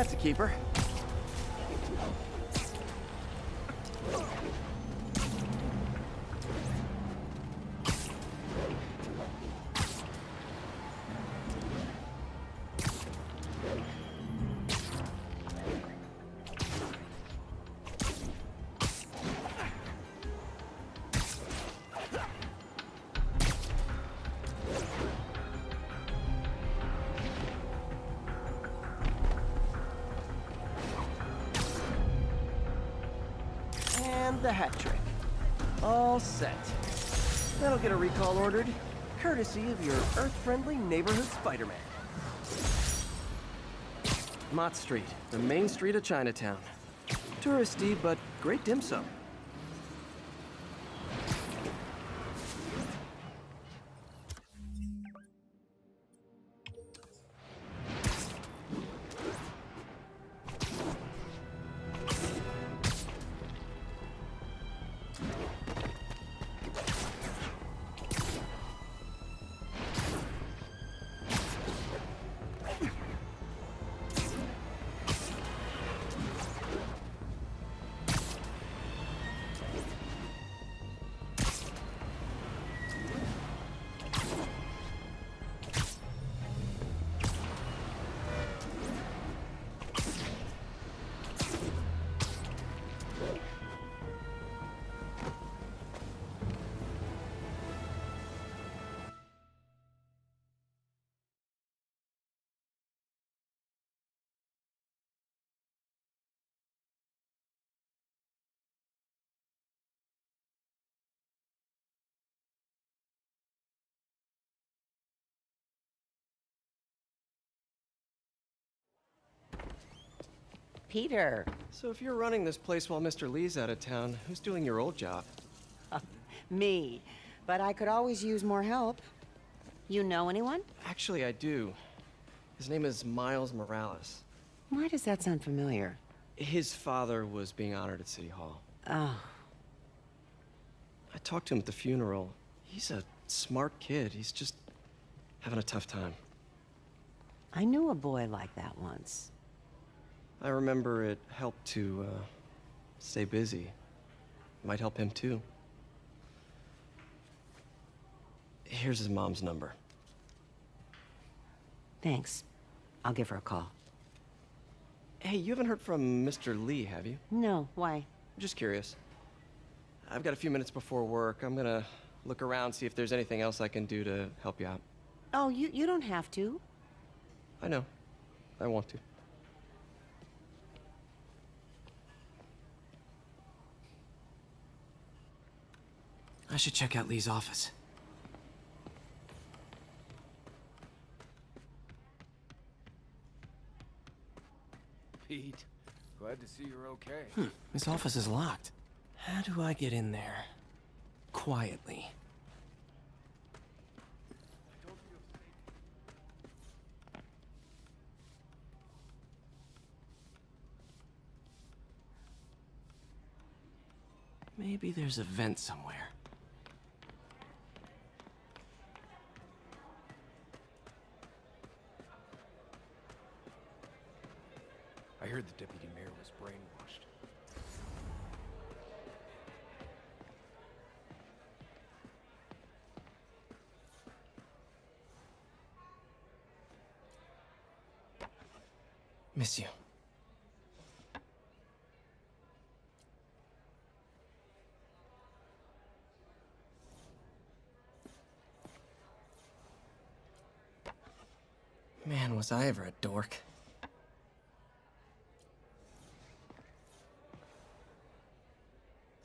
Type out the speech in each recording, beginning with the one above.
That's a keeper. And the hat trick. All set. That'll get a recall ordered, courtesy of your Earth-friendly neighborhood Spiderman. Mott Street, the main street of Chinatown. Touristy, but great dim sum. Peter. So if you're running this place while Mr. Lee's out of town, who's doing your old job? Me. But I could always use more help. You know anyone? Actually, I do. His name is Miles Morales. Why does that sound familiar? His father was being honored at City Hall. Oh. I talked to him at the funeral. He's a smart kid. He's just having a tough time. I knew a boy like that once. I remember it helped to, stay busy. Might help him, too. Here's his mom's number. Thanks. I'll give her a call. Hey, you haven't heard from Mr. Lee, have you? No, why? I'm just curious. I've got a few minutes before work. I'm gonna look around, see if there's anything else I can do to help you out. Oh, you don't have to. I know. I want to. I should check out Lee's office. Pete, glad to see you're okay. His office is locked. How do I get in there? Quietly. Maybe there's a vent somewhere. I heard the deputy mayor was brainwashed. Miss you. Man, was I ever a dork.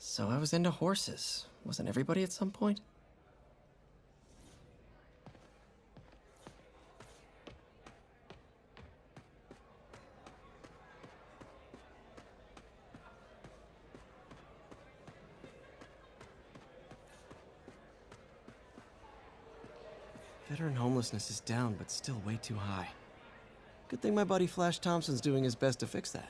So I was into horses. Wasn't everybody at some point? Veteran homelessness is down, but still way too high. Good thing my buddy Flash Thompson's doing his best to fix that.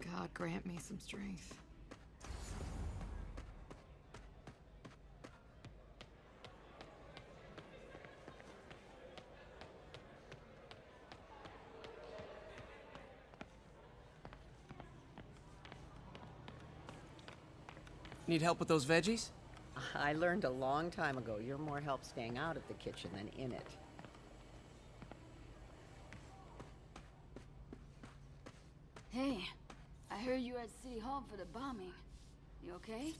God grant me some strength. Need help with those veggies? I learned a long time ago you're more help staying out of the kitchen than in it. Hey, I heard you at City Hall for the bombing. You okay?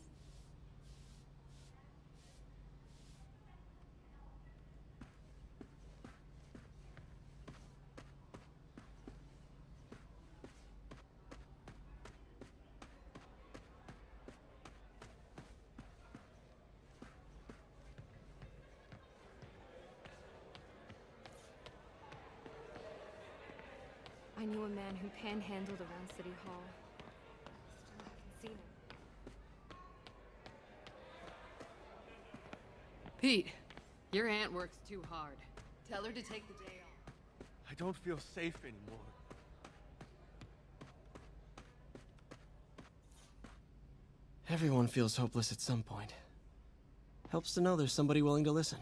I knew a man who panhandled around City Hall. Still haven't seen him. Pete, your aunt works too hard. Tell her to take the day off. I don't feel safe anymore. Everyone feels hopeless at some point. Helps to know there's somebody willing to listen.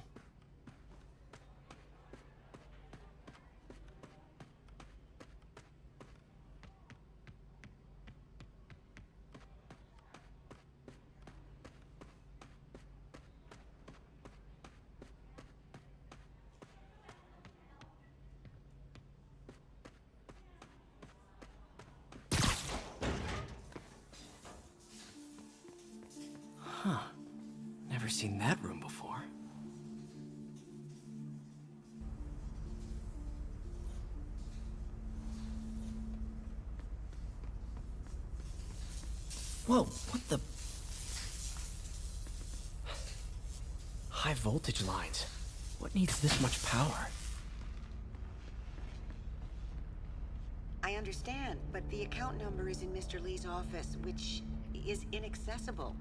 Huh. Never seen that room before. Whoa, what the... High voltage lines. What needs this much power? I understand, but the account number is in Mr. Lee's office, which is inaccessible.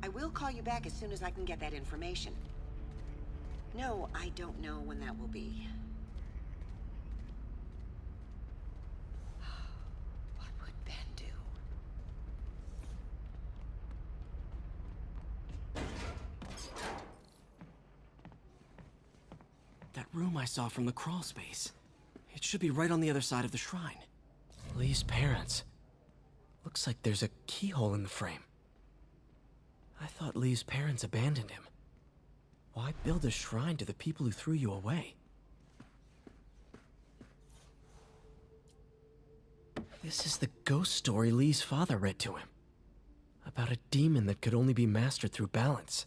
I will call you back as soon as I can get that information. No, I don't know when that will be. What would Ben do? That room I saw from the crawl space. It should be right on the other side of the shrine. Lee's parents. Looks like there's a keyhole in the frame. I thought Lee's parents abandoned him. Why build a shrine to the people who threw you away? This is the ghost story Lee's father read to him. About a demon that could only be mastered through balance.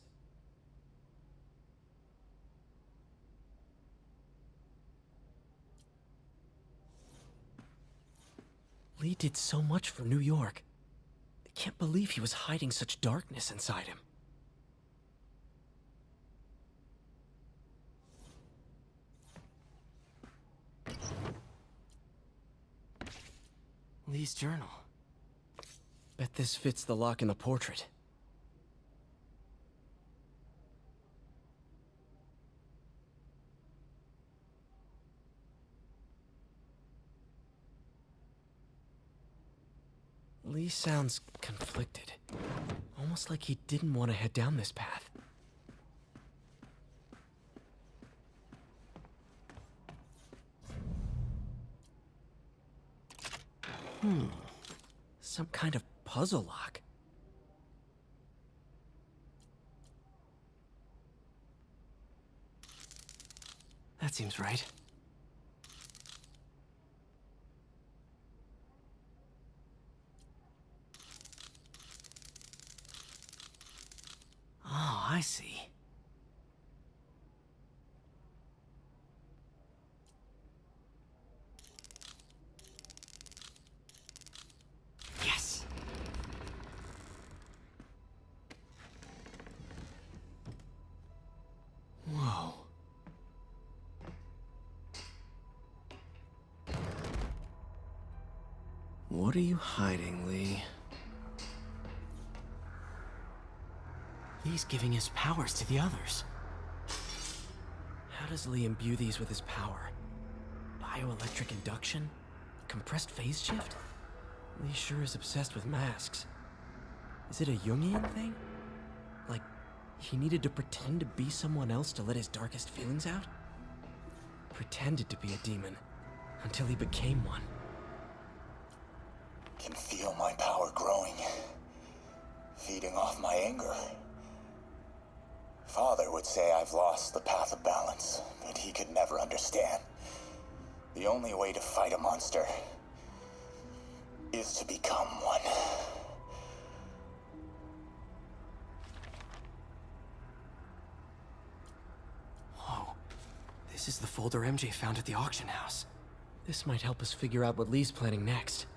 Lee did so much for New York. I can't believe he was hiding such darkness inside him. Lee's journal. Bet this fits the lock in the portrait. Lee sounds conflicted. Almost like he didn't want to head down this path. Some kind of puzzle lock. That seems right. Oh, I see. Yes! Whoa. What are you hiding, Lee? Lee's giving his powers to the others. How does Lee imbue these with his power? Bioelectric induction? Compressed phase shift? Lee sure is obsessed with masks. Is it a Jungian thing? Like, he needed to pretend to be someone else to let his darkest feelings out? Pretended to be a demon, until he became one. Can feel my power growing. feeding off my anger. Father would say I've lost the path of balance, but he could never understand. The only way to fight a monster is to become one. Whoa. This is the folder MJ found at the auction house. This might help us figure out what Lee's planning next.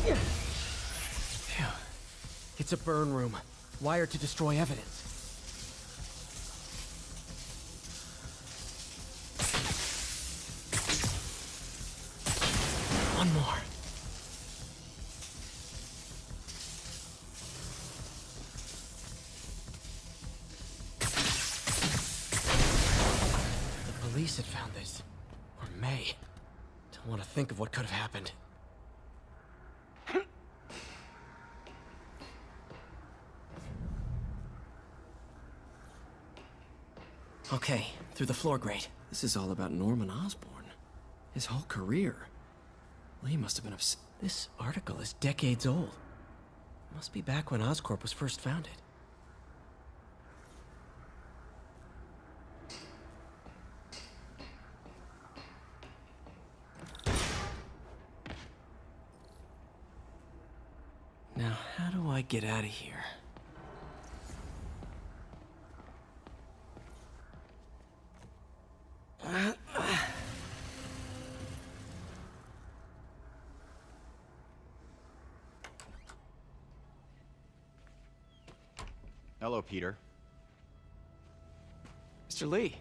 Phew. It's a burn room, wired to destroy evidence. One more. The police had found this. Or may. Don't want to think of what could have happened. Okay, through the floor grate. This is all about Norman Osborn. His whole career. Lee must have been upset. This article is decades old. Must be back when Oscorp was first founded. Now, how do I get out of here? Hello, Peter. Mr. Lee.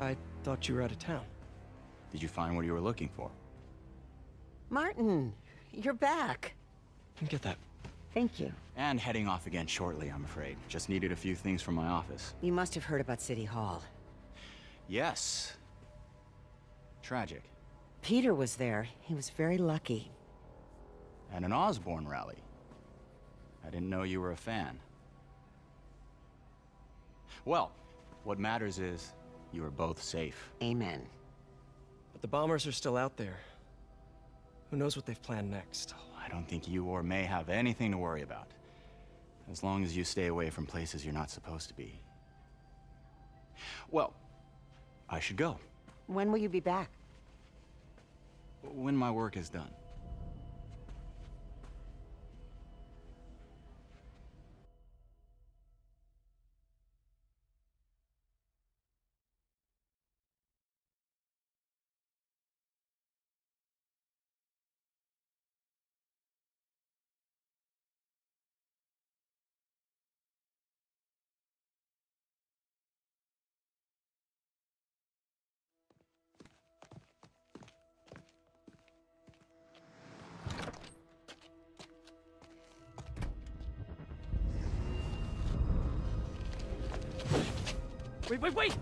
I thought you were out of town. Did you find what you were looking for? Martin, you're back. Get that. Thank you. And heading off again shortly, I'm afraid. Just needed a few things from my office. You must have heard about City Hall. Yes. Tragic. Peter was there. He was very lucky. At an Osborn rally. I didn't know you were a fan. Well, what matters is you are both safe. Amen. But the bombers are still out there. Who knows what they've planned next? I don't think you or May have anything to worry about. As long as you stay away from places you're not supposed to be. Well, I should go. When will you be back? When my work is done. Wait!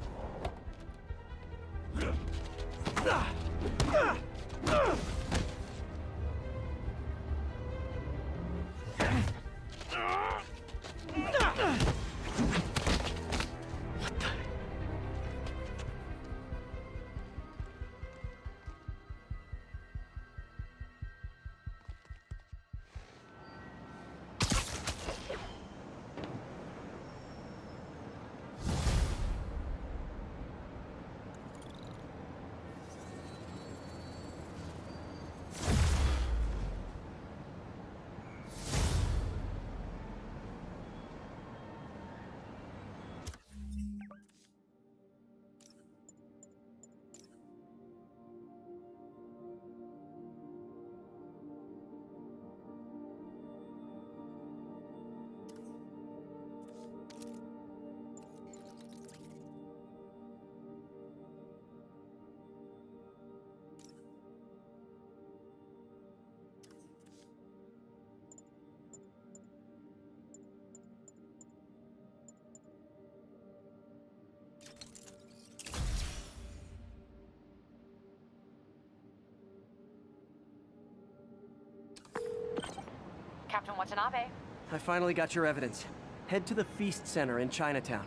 Captain Watanabe. I finally got your evidence. Head to the Feast Center in Chinatown.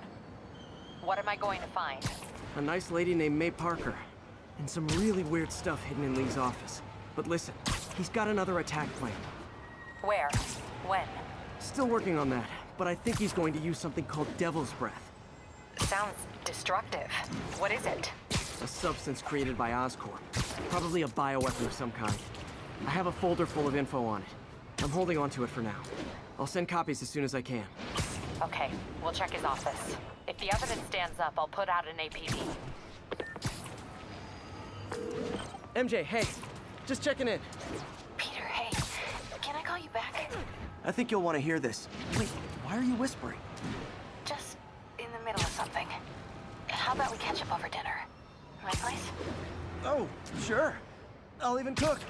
What am I going to find? A nice lady named May Parker. And some really weird stuff hidden in Lee's office. But listen, he's got another attack planned. Where? When? Still working on that, but I think he's going to use something called Devil's Breath. Sounds destructive. What is it? A substance created by Oscorp. Probably a bioweapon of some kind. I have a folder full of info on it. I'm holding on to it for now. I'll send copies as soon as I can. Okay, we'll check his office. If the evidence stands up, I'll put out an APB. MJ, hey. Just checking in. Peter, hey. Can I call you back? I think you'll want to hear this. Wait, why are you whispering? Just in the middle of something. How about we catch up over dinner? My place? Oh, sure. I'll even cook.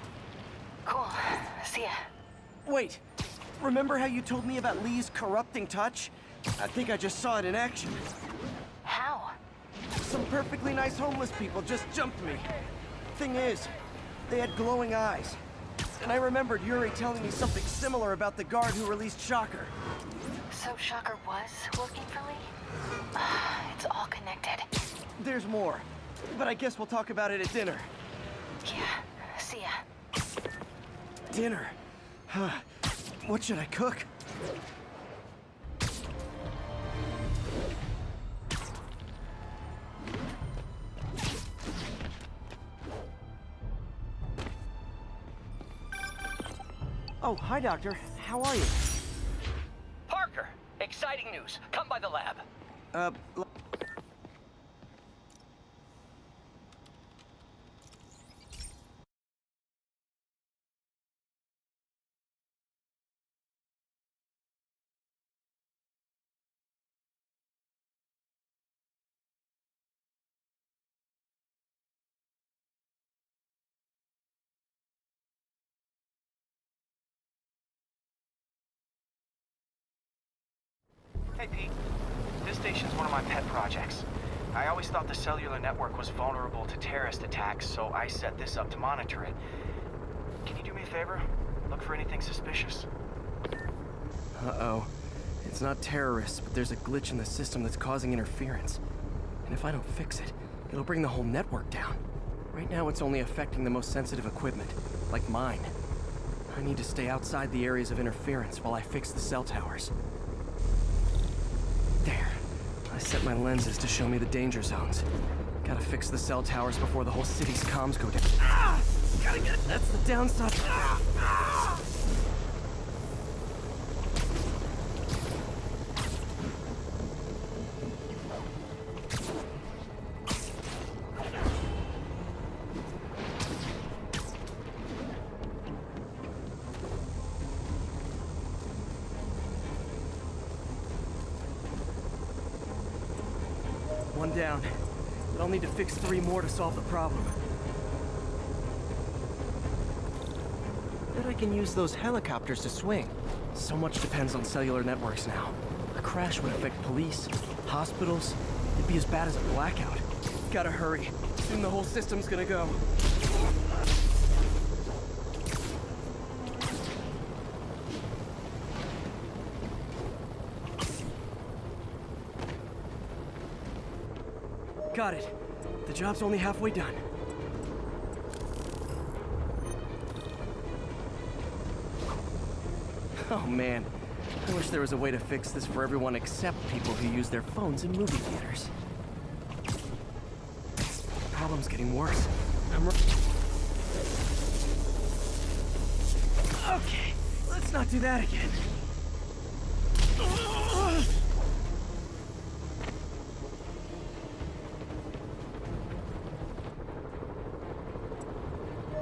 Cool. See ya. Wait. Remember how you told me about Lee's corrupting touch? I think I just saw it in action. How? Some perfectly nice homeless people just jumped me. Thing is, they had glowing eyes. And I remembered Yuri telling me something similar about the guard who released Shocker. So Shocker was working for Lee? It's all connected. There's more, but I guess we'll talk about it at dinner. Yeah, see ya. Dinner? What should I cook? Oh, hi, Doctor. How are you? Parker! Exciting news. Come by the lab. Hey, Pete. This station's one of my pet projects. I always thought the cellular network was vulnerable to terrorist attacks, so I set this up to monitor it. Can you do me a favor? Look for anything suspicious. Uh-oh. It's not terrorists, but there's a glitch in the system that's causing interference. And if I don't fix it, it'll bring the whole network down. Right now, it's only affecting the most sensitive equipment, like mine. I need to stay outside the areas of interference while I fix the cell towers. There. I set my lenses to show me the danger zones. Gotta fix the cell towers before the whole city's comms go down. Ah! Gotta get it. That's the downside. Ah! Ah! One down, but I'll need to fix 3 more to solve the problem. Bet I can use those helicopters to swing. So much depends on cellular networks now. A crash would affect police, hospitals. It'd be as bad as a blackout. Gotta hurry. Soon the whole system's gonna go. Got it. The job's only halfway done. Oh man, I wish there was a way to fix this for everyone except people who use their phones in movie theaters. The problem's getting worse. Okay, let's not do that again.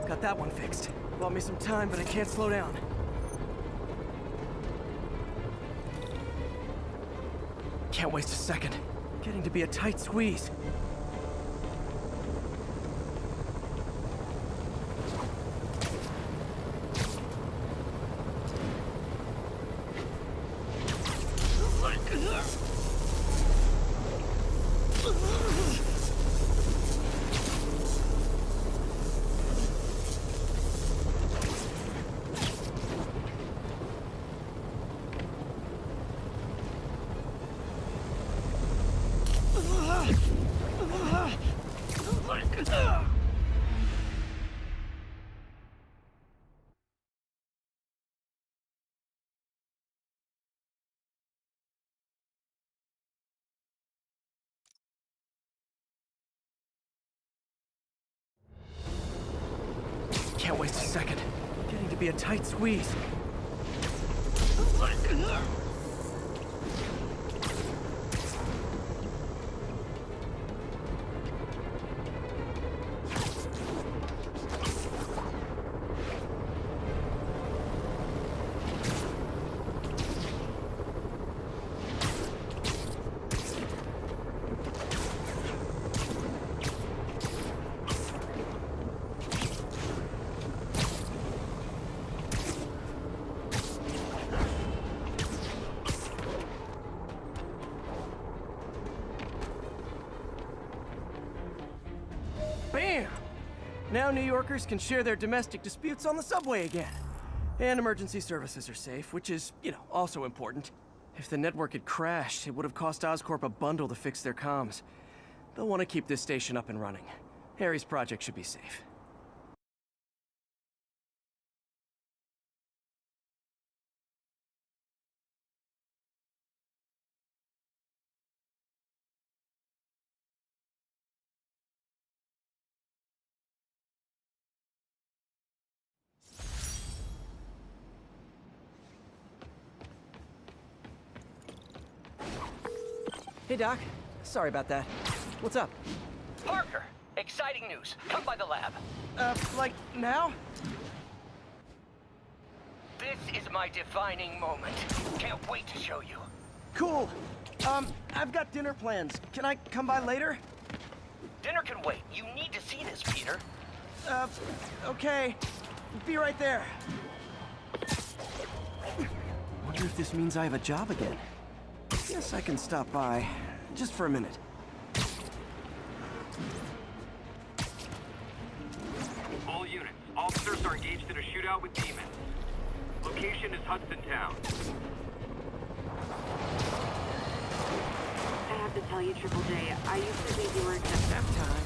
Got that one fixed. Bought me some time, but I can't slow down. Can't waste a second. Getting to be a tight squeeze. waste a second. Getting to be a tight squeeze. Bam! Now New Yorkers can share their domestic disputes on the subway again. And emergency services are safe, which is, also important. If the network had crashed, it would have cost Oscorp a bundle to fix their comms. They'll want to keep this station up and running. Harry's project should be safe. Hey, Doc. Sorry about that. What's up? Parker, exciting news. Come by the lab. Like now? This is my defining moment. Can't wait to show you. Cool. I've got dinner plans. Can I come by later? Dinner can wait. You need to see this, Peter. Okay. Be right there. Wonder if this means I have a job again. Guess I can stop by, just for a minute. All units, officers are engaged in a shootout with demons. Location is Hudson Town. I have to tell you, Triple J, I used to think you were Nap time.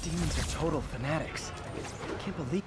Demons are total fanatics. I can't believe...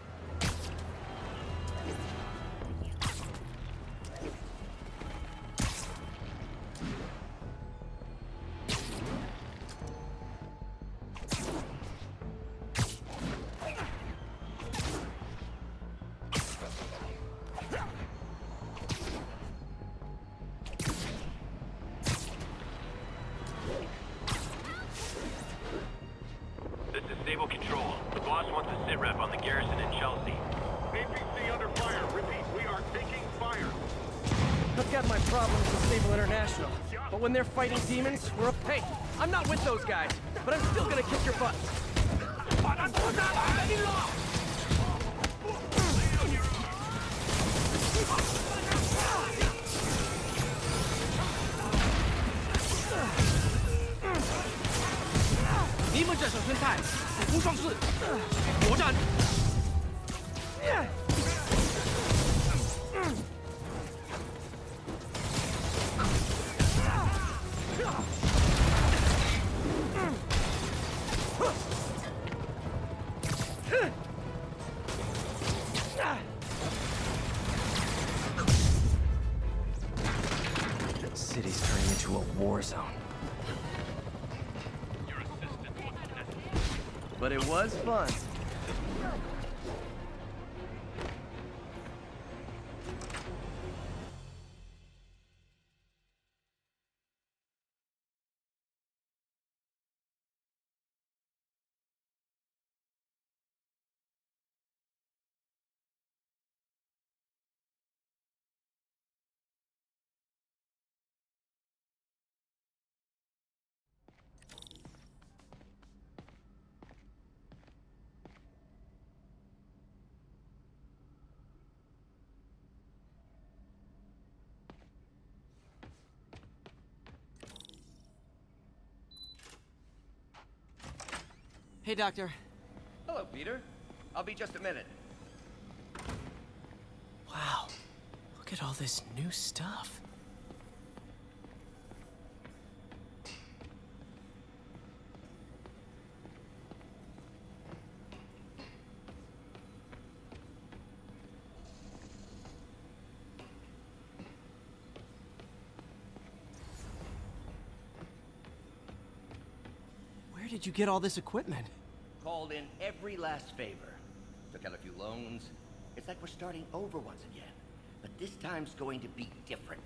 This is Stable Control. The boss wants a sit rep on the garrison in Chelsea. APC under fire. Repeat, we are taking fire. I've got my problems with Stable International. But when they're fighting demons, we're up... Hey, I'm not with those guys, but I'm still gonna kick your butt. 你们这手生态，无双式，国战。City's turning into a war zone. But it was fun. Hey, Doctor. Hello, Peter. I'll be just a minute. Wow. Look at all this new stuff. Where did you get all this equipment? Called in every last favor. Took out a few loans. It's like we're starting over once again. But this time's going to be different.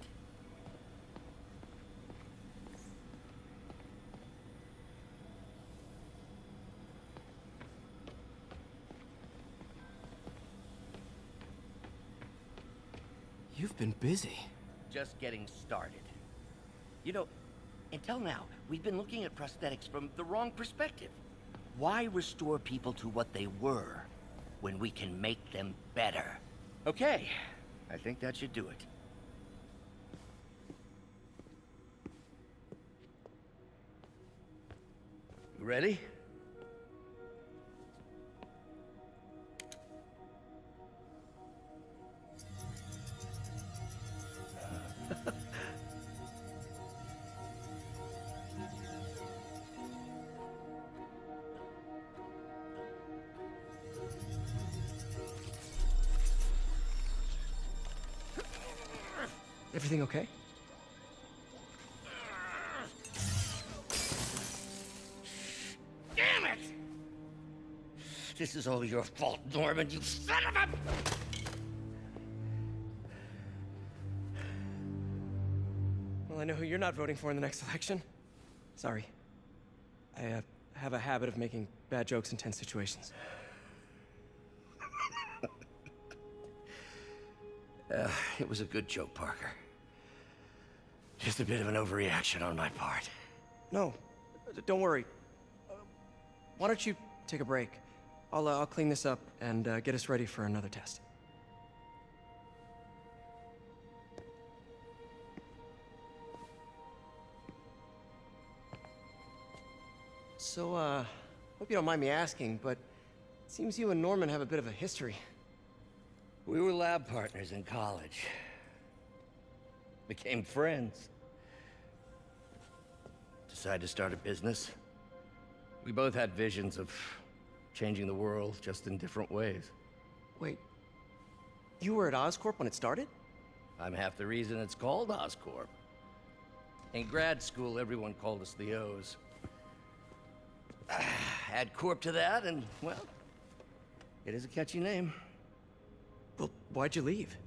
You've been busy. Just getting started. You know, until now, we've been looking at prosthetics from the wrong perspective. Why restore people to what they were when we can make them better? Okay, I think that should do it. You ready? Everything okay? Damn it! This is all your fault, Norman, you son of a... Well, I know who you're not voting for in the next election. Sorry. I have a habit of making bad jokes in tense situations. It was a good joke, Parker. Just a bit of an overreaction on my part. No, don't worry. Why don't you take a break? I'll clean this up and get us ready for another test. So, hope you don't mind me asking, but it seems you and Norman have a bit of a history. We were lab partners in college. Became friends. Decided to start a business. We both had visions of changing the world, just in different ways. Wait, you were at Oscorp when it started? I'm half the reason it's called Oscorp. In grad school, everyone called us the O's. Add Corp to that, and, well, it is a catchy name. Well, why'd you leave?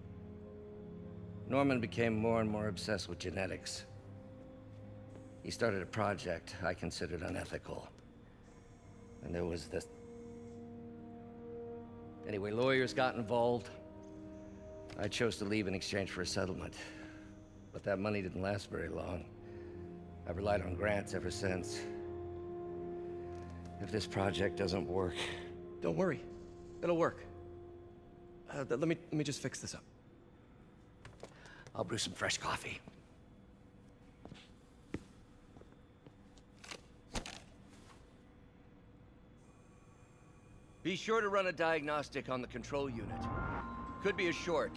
Norman became more and more obsessed with genetics. He started a project I considered unethical. And there was this... Anyway, lawyers got involved. I chose to leave in exchange for a settlement. But that money didn't last very long. I've relied on grants ever since. If this project doesn't work... Don't worry. It'll work. Let me just fix this up. I'll brew some fresh coffee. Be sure to run a diagnostic on the control unit. Could be a short.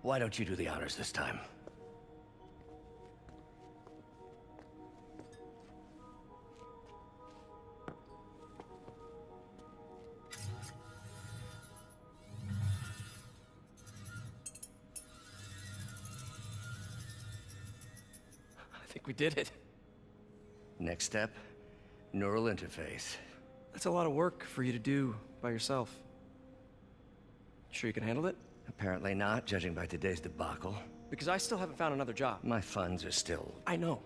Why don't you do the honors this time? I think we did it. Next step, neural interface. That's a lot of work for you to do by yourself. Sure you can handle it? Apparently not, judging by today's debacle. Because I still haven't found another job. My funds are still... I know.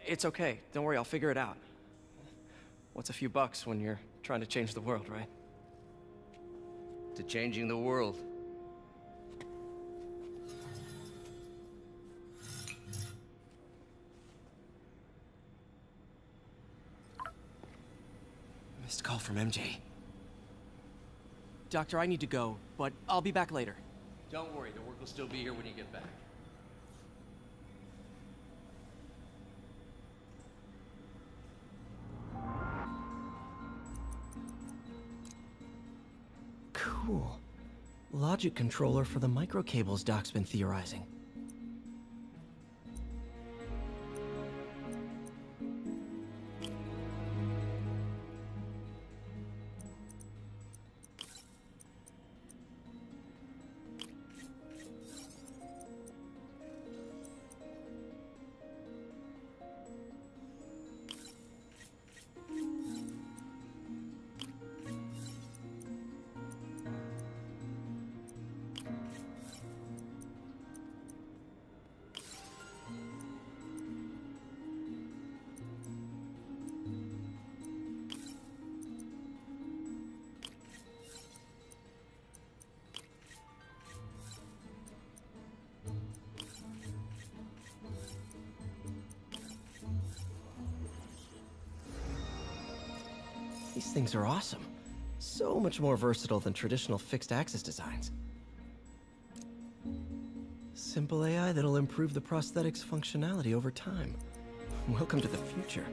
It's okay. Don't worry, I'll figure it out. What's a few bucks when you're trying to change the world, right? To changing the world. Missed call from MJ. Doctor, I need to go, but I'll be back later. Don't worry, the work will still be here when you get back. Cool. Logic controller for the microcables Doc's been theorizing. These things are awesome. So much more versatile than traditional fixed-axis designs. Simple AI that'll improve the prosthetic's functionality over time. Welcome to the future.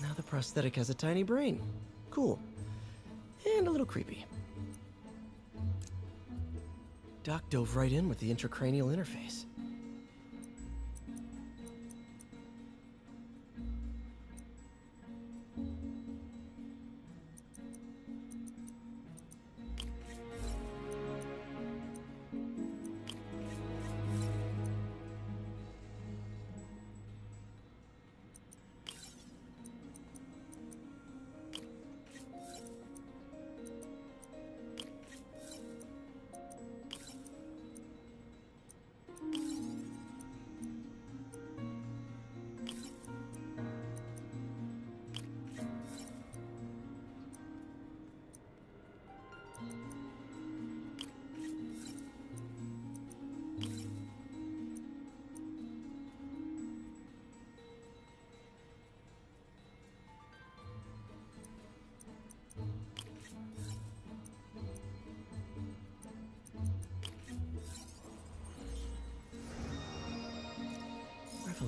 Now the prosthetic has a tiny brain. Cool. And a little creepy. Doc dove right in with the intracranial interface.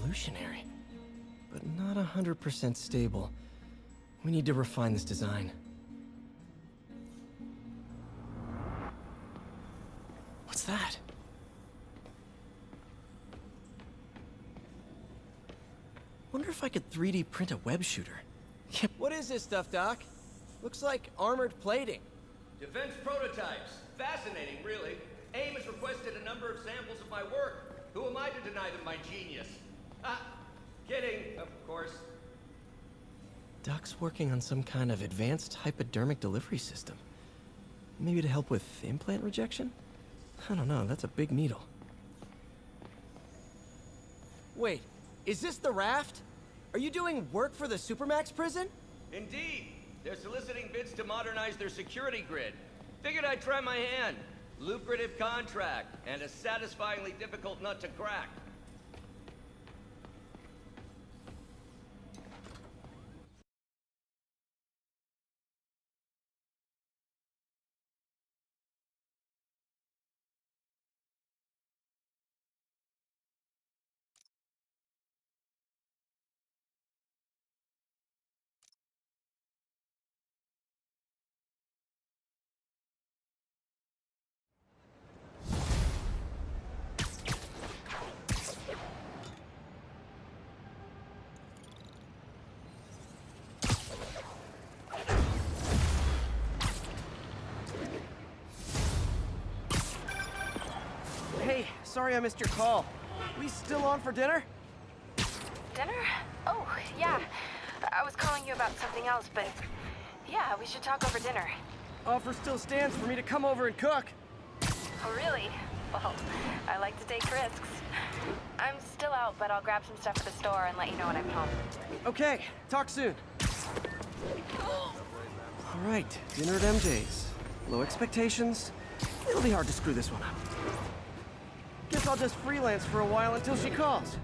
revolutionary, but not 100% stable. We need to refine this design. What's that? Wonder if I could 3D print a web shooter. What is this stuff, Doc? Looks like armored plating. Defense prototypes. Fascinating, really. AIM has requested a number of samples of my work. Who am I to deny them my genius? Ah, kidding, of course. Doc's working on some kind of advanced hypodermic delivery system. Maybe to help with implant rejection? I don't know, that's a big needle. Wait, is this the raft? Are you doing work for the Supermax prison? Indeed. They're soliciting bids to modernize their security grid. Figured I'd try my hand. Lucrative contract, and a satisfyingly difficult nut to crack. Hey, sorry I missed your call. We still on for dinner? Dinner? Oh, yeah. I was calling you about something else, but yeah, we should talk over dinner. Offer still stands for me to come over and cook. Oh, really? Well, I like to take risks. I'm still out, but I'll grab some stuff at the store and let you know when I'm home. Okay, talk soon. All right, dinner at MJ's. Low expectations. It'll be hard to screw this one up. Guess I'll just freelance for a while until she calls.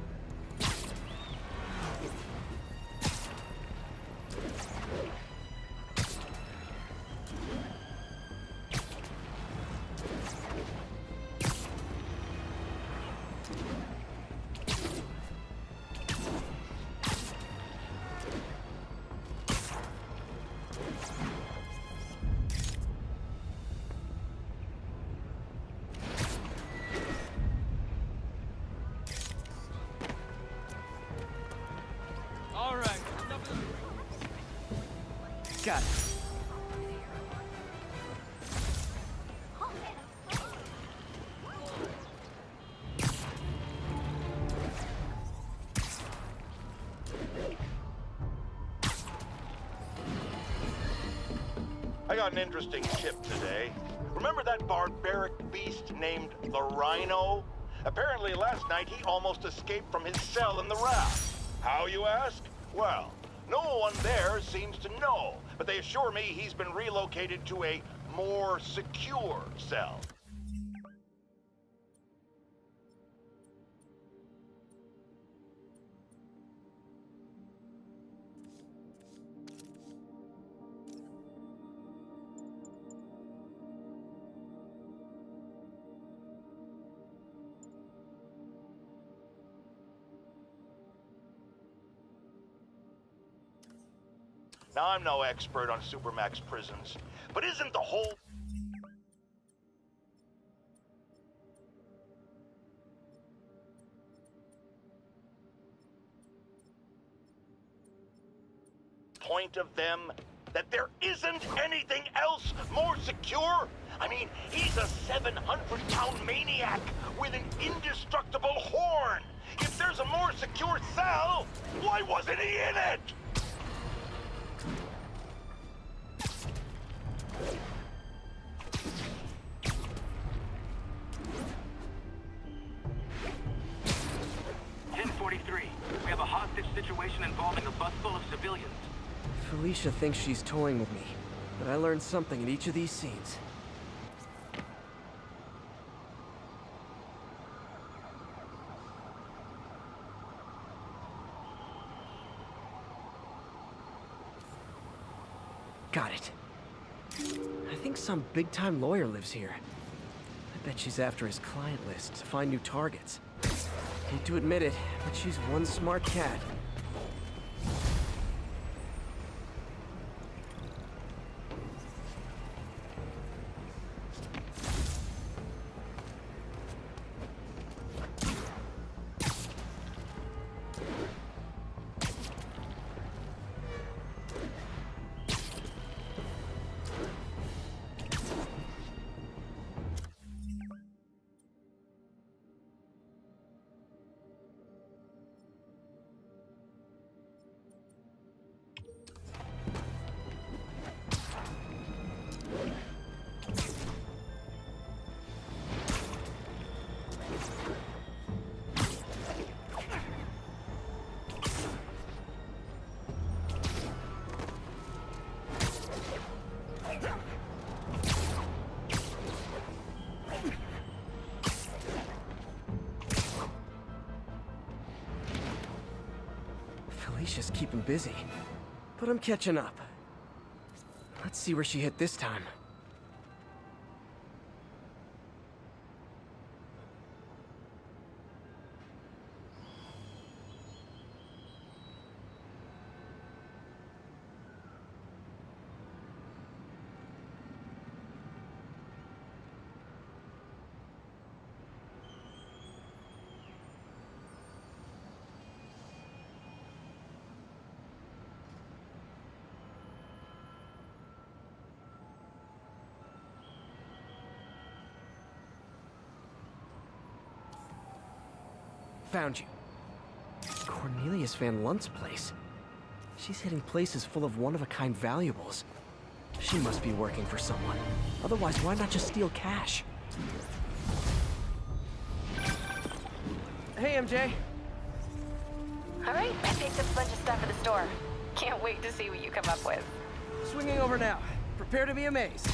Got it. I got an interesting tip today. Remember that barbaric beast named the Rhino? Apparently last night he almost escaped from his cell in the raft. How, you ask? Well, no one there seems to know, but they assure me he's been relocated to a more secure cell. Now, I'm no expert on Supermax prisons, but isn't the whole point of them that there isn't anything else more secure? I mean, he's a 700-pound maniac with an indestructible horn. If there's a more secure cell, why wasn't he in it? We have a hostage situation involving a bus full of civilians. Felicia thinks she's toying with me, but I learned something in each of these scenes. Got it. I think some big-time lawyer lives here. I bet she's after his client list to find new targets. Hate to admit it, but she's one smart cat. Felicia's keeping busy, but I'm catching up. Let's see where she hit this time. Found you. Cornelius Van Lunt's place. She's hitting places full of one-of-a-kind valuables. She must be working for someone. Otherwise, why not just steal cash? Hey, MJ. All right, I picked up a bunch of stuff at the store. Can't wait to see what you come up with. Swinging over now. Prepare to be amazed.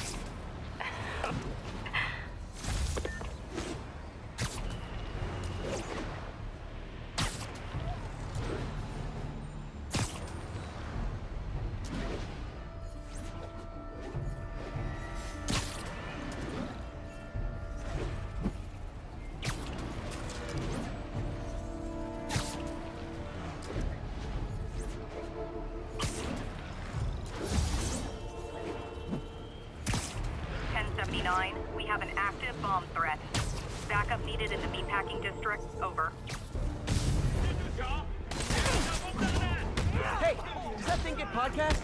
We have an active bomb threat. Backup needed in the meatpacking district. Over. Hey, does that thing get podcast?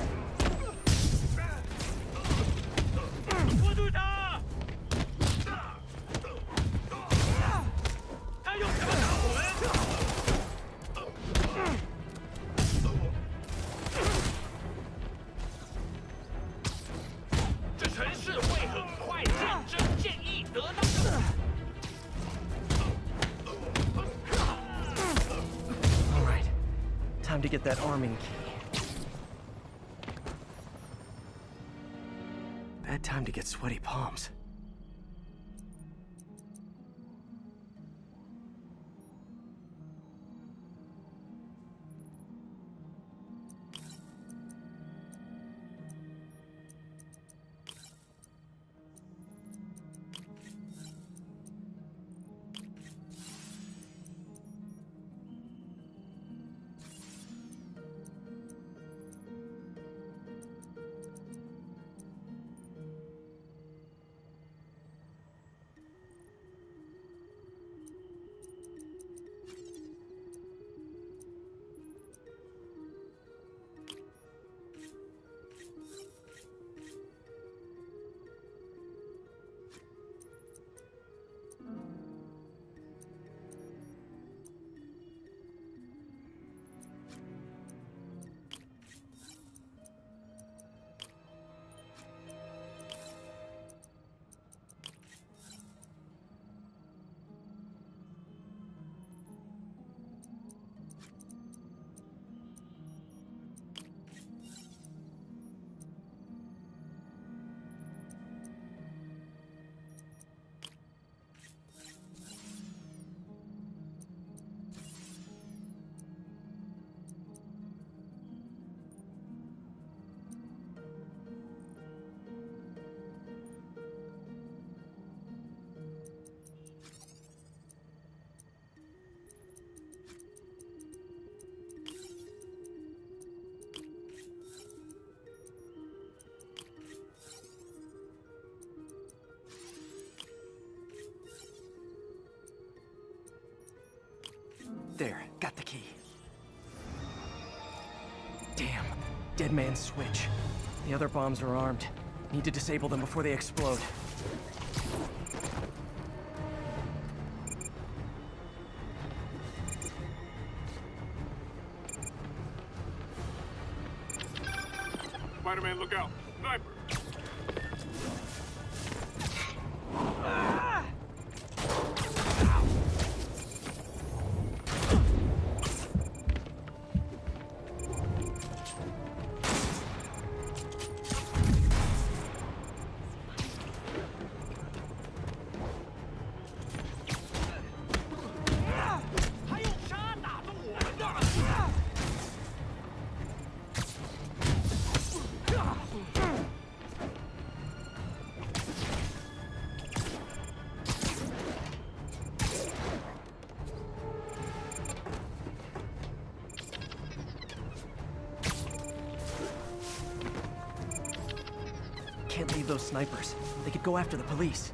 Time to get that arming key. Bad time to get sweaty palms. There, got the key. Damn. Dead man's switch. The other bombs are armed. Need to disable them before they explode. Spider-Man, look out! Sniper! Can't leave those snipers. They could go after the police.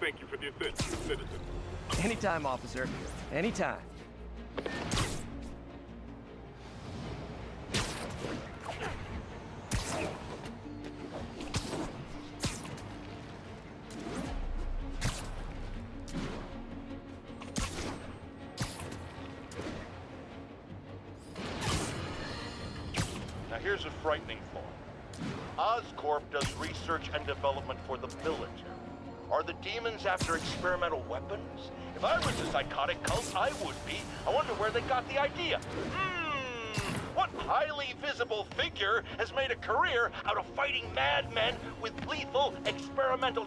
Thank you for the assist, citizen. Anytime, officer. Anytime. Now here's a frightening thought. Oscorp does research and development for the military. Are the demons after experimental weapons? If I was a psychotic cult, I would be. I wonder where they got the idea. What highly visible figure has made a career out of fighting madmen with lethal experimental...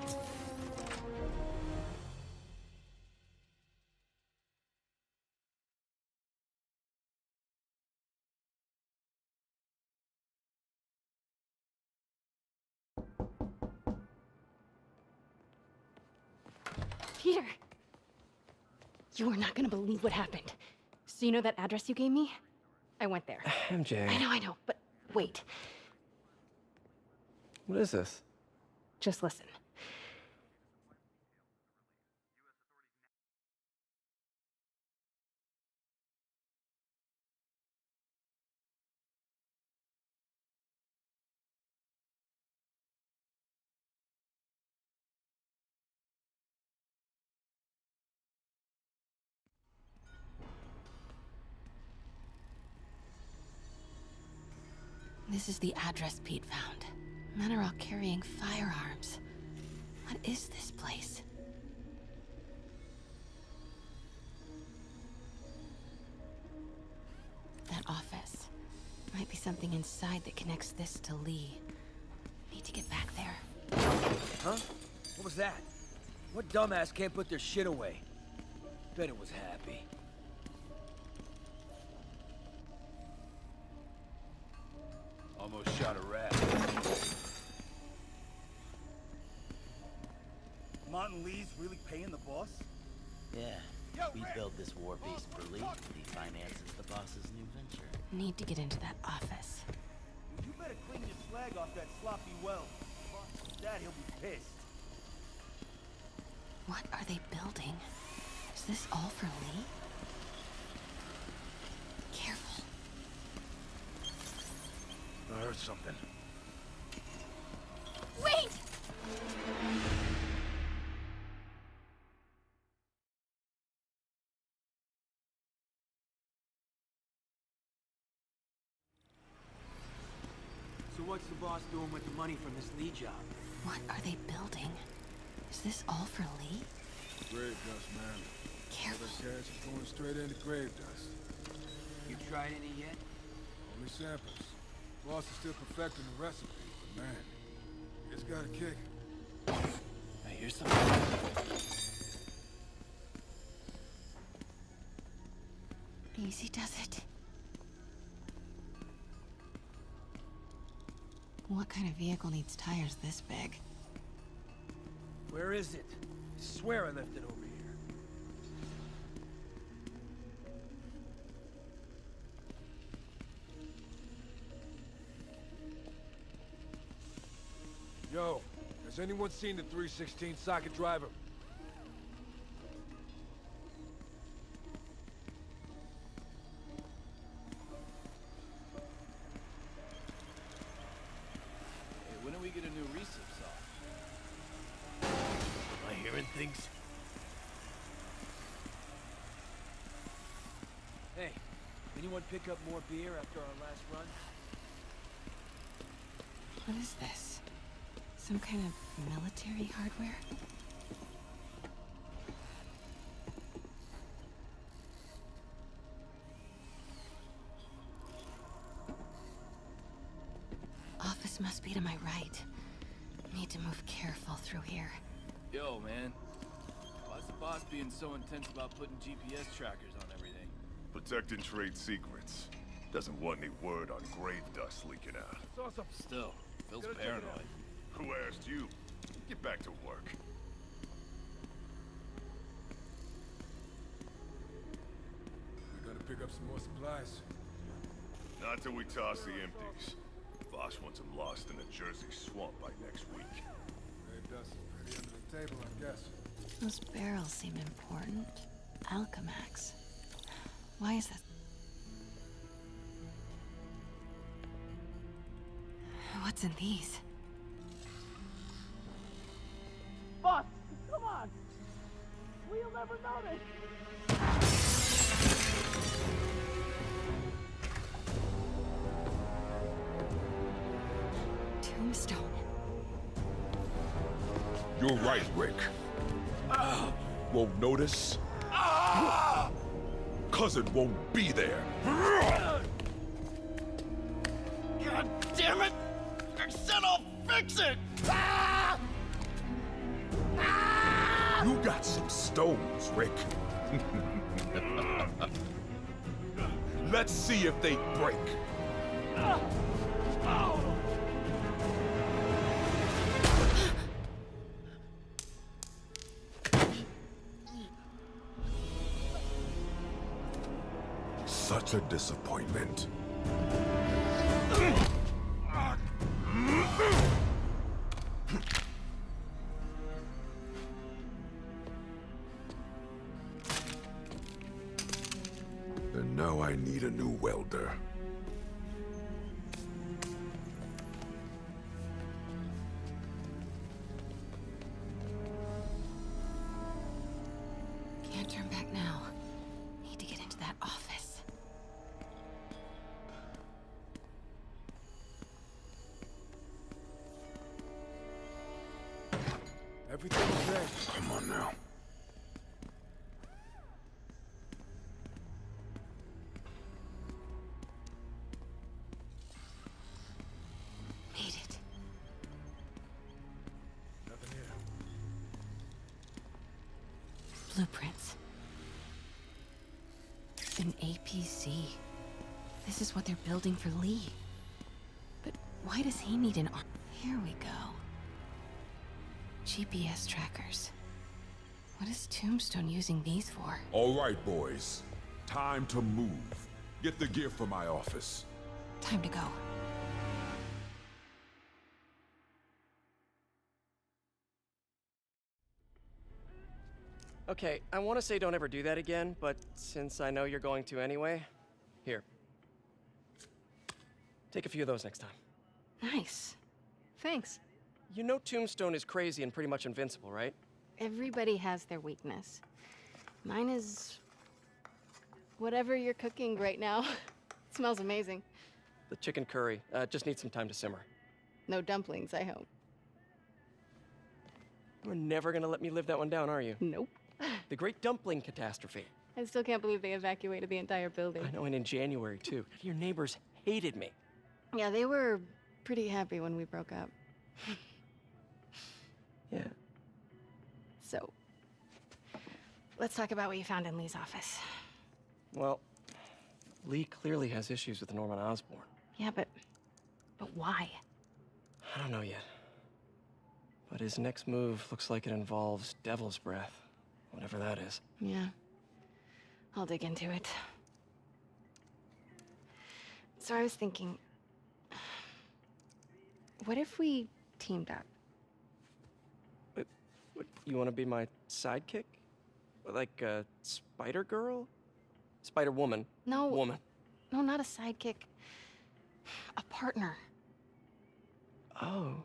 Peter! You are not gonna believe what happened. So you know that address you gave me? I went there. MJ. I know, but wait. What is this? Just listen. This is the address Pete found. Men are all carrying firearms. What is this place? That office. Might be something inside that connects this to Lee. Need to get back there. Huh? What was that? What dumbass can't put their shit away? Bet it was Happy. Almost shot a rat. Martin Lee's really paying the boss? Yeah. We built this war beast for Lee. He finances the boss's new venture. Need to get into that office. You better clean your slag off that sloppy well. If boss sees that, he'll be pissed. What are they building? Is this all for Lee? Careful. I heard something. Wait! So what's the boss doing with the money from this Lee job? What are they building? Is this all for Lee? Grave dust, man. Careful. All that cash is going straight into grave dust. You tried any yet? Only samples. Boss is still perfecting the recipe, but man, it's got a kick. I hear something. Easy does it. What kind of vehicle needs tires this big? Where is it? I swear I left it over here. Yo, has anyone seen the 316 socket driver? Hey, when do we get a new recip saw? Am I hearing things? Hey, anyone pick up more beer after our last run? What is this? Some kind of military hardware? Office must be to my right. Need to move careful through here. Yo, man. Why's the boss being so intense about putting GPS trackers on everything? Protecting trade secrets. Doesn't want any word on grave dust leaking out. Still, feels paranoid. Who asked you? Get back to work. We gotta pick up some more supplies. Not till we toss the empties. Boss wants them lost in the Jersey swamp by next week. Grave dust is pretty under the table, I guess. Those barrels seem important. Alchemax. Why is that? What's in these? Boss, come on! We'll never notice! Tombstone. You're right, Rick. Won't notice? Cousin won't be there. God damn it! I said I'll fix it! You got some stones, Rick. Let's see if they break. Such a disappointment. And now I need a new welder. Can't turn back now. Need to get into that office. Everything okay? Come on now. Made it. Nothing here. Blueprints. An APC. This is what they're building for Lee. But why does he need an arm? Here we go. GPS trackers. What is Tombstone using these for? All right, boys. Time to move. Get the gear from my office. Time to go. Okay, I want to say don't ever do that again, but since I know you're going to anyway, here. Take a few of those next time. Nice. Thanks. You know Tombstone is crazy and pretty much invincible, right? Everybody has their weakness. Mine is... whatever you're cooking right now. It smells amazing. The chicken curry. Just needs some time to simmer. No dumplings, I hope. You're never gonna let me live that one down, are you? Nope. The Great Dumpling Catastrophe. I still can't believe they evacuated the entire building. I know, and in January, too. Your neighbors hated me. Yeah, they were pretty happy when we broke up. Yeah. So, let's talk about what you found in Lee's office. Well, Lee clearly has issues with Norman Osborn. Yeah, but why? I don't know yet. But his next move looks like it involves Devil's Breath. Whatever that is. Yeah. I'll dig into it. So I was thinking, what if we teamed up? What, you want to be my sidekick? Like a Spider-Girl? Spider-Woman. No. Woman. No, not a sidekick. A partner. Oh.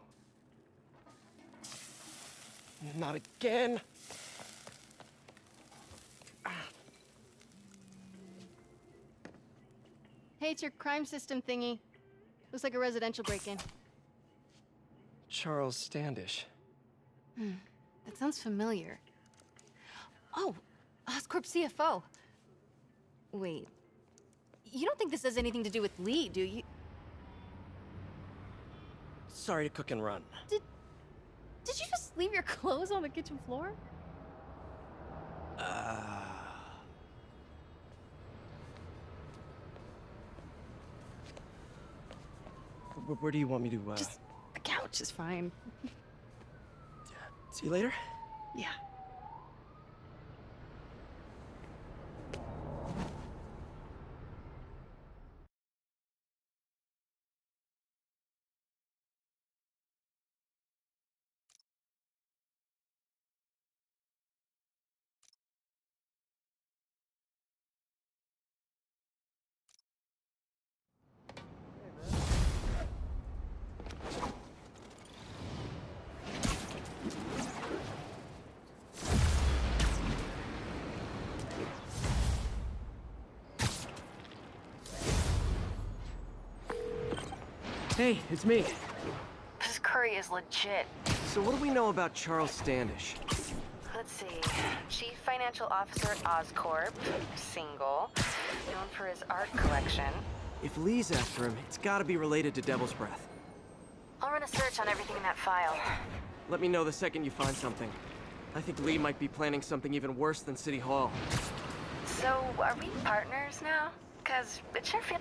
Not again. Hey, it's your crime system thingy. Looks like a residential break-in. Charles Standish. That sounds familiar. Oh, Oscorp CFO. Wait. You don't think this has anything to do with Lee, do you? Sorry to cook and run. Did you just leave your clothes on the kitchen floor? Where do you want me to, Just the couch is fine. See you later? Yeah. Hey, it's me. This curry is legit. So what do we know about Charles Standish? Let's see. Chief Financial Officer at Oscorp. Single. Known for his art collection. If Lee's after him, it's gotta be related to Devil's Breath. I'll run a search on everything in that file. Let me know the second you find something. I think Lee might be planning something even worse than City Hall. So, are we partners now? 'Cause it sure feels...